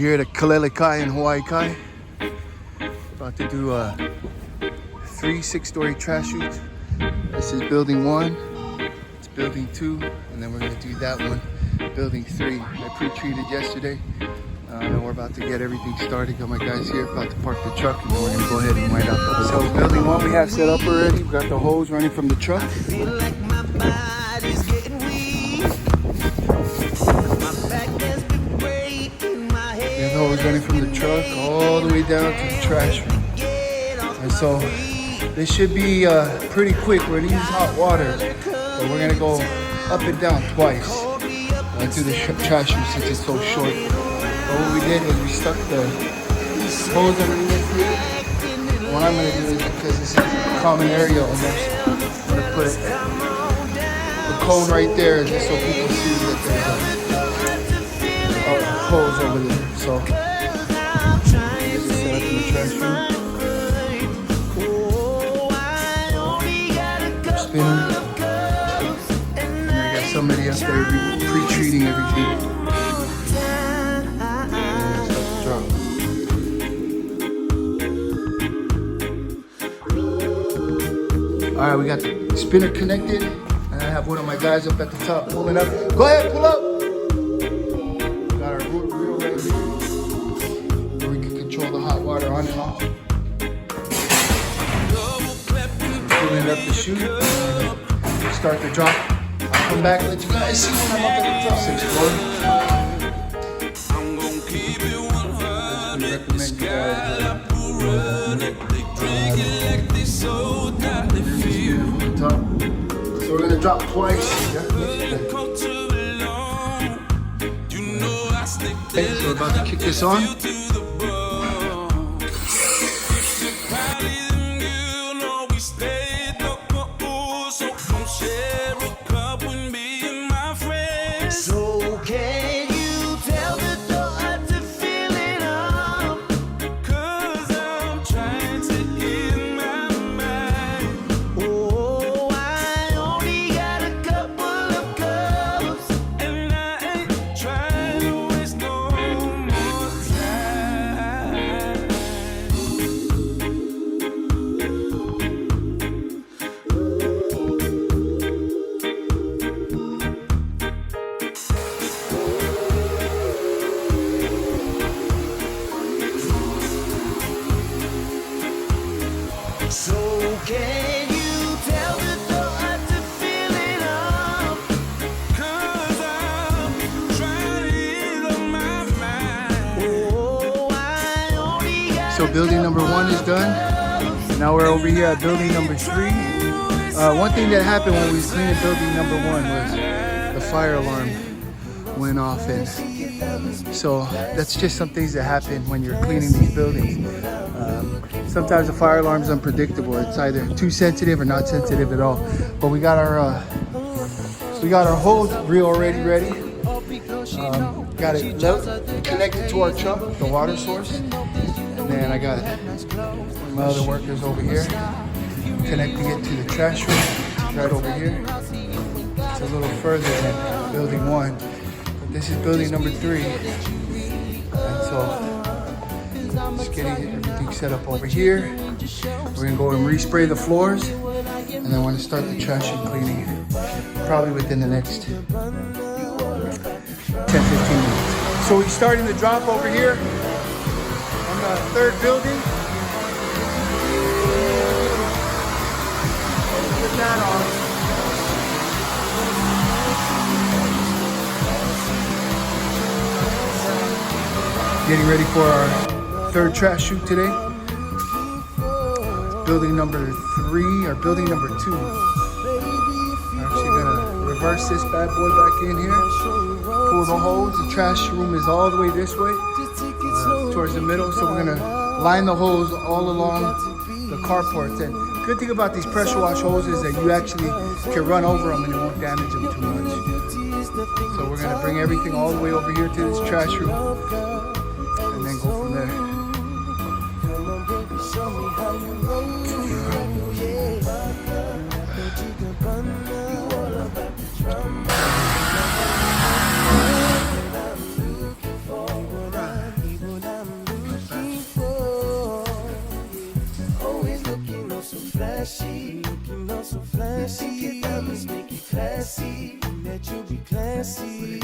here at Kalele Kai in Hawaii Kai. About to do 3 6-story trash chutes. This is building 1, it's building 2, and then we're gonna do that one, building 3. I pre-treated yesterday. And we're about to get everything started. Got my guys here, about to park the truck, and then we're gonna go ahead and wind up. So building 1 we have set up already. We got the hose running from the truck. We have the hose running from the truck all the way down to the trash room. And so this should be pretty quick. We're gonna use hot water, but we're gonna go up and down twice to the trash room since it's so short. But what we did was we stuck the hose underneath here. What I'm going to do is, because this is a common area almost, I'm going to put the cone right there just so people see that there's a hose over there. So, this is set up in the trash room. Spinning. And I got somebody up there pre-treating everything. All right, we got the spinner connected, and I have one of my guys up at the top pulling up. Go ahead, pull up. Got our reel right here, where we can control the hot water on and off. Pulling up the chute, start the drop. I'll come back and let you guys see when I'm up at the top. 6 floor. Recommend you guys. So we're gonna drop twice. Yeah. Okay, so we're about to kick this on. So can you tell the thought to fill it up? 'Cause I'm trying to ease on my mind. Oh, I only got so building number 1 is done. Now we're over here at building number 3. One thing that happened when we was cleaning building number 1 was the fire alarm went off, and so that's just some things that happen when you're cleaning these buildings. Sometimes the fire alarm is unpredictable. It's either too sensitive or not sensitive at all. But we got our hose reel already ready. Got it connected to our truck, the water source. And then I got my other workers over here connecting it to the trash room right over here. It's a little further than building 1. But this is building number 3. And so just getting everything set up over here. We're gonna go and respray the floors, and then I want to start the trash chute cleaning probably within the next 10-15 minutes. So we're starting the drop over here on the 3rd building. Put that on. Getting ready for our 3rd trash chute today. Building number 3 or building number 2. I'm actually gonna reverse this bad boy back in here. Pull the hose. The trash room is all the way this way, towards the middle. So we're gonna line the hose all along the carports. And good thing about these pressure wash hoses is that you actually can run over them and it won't damage them too much. So we're gonna bring everything all the way over here to this trash room, and then go from there. trashy. Looking all so flashy. Think your diamonds make you classy. That you'll be classy.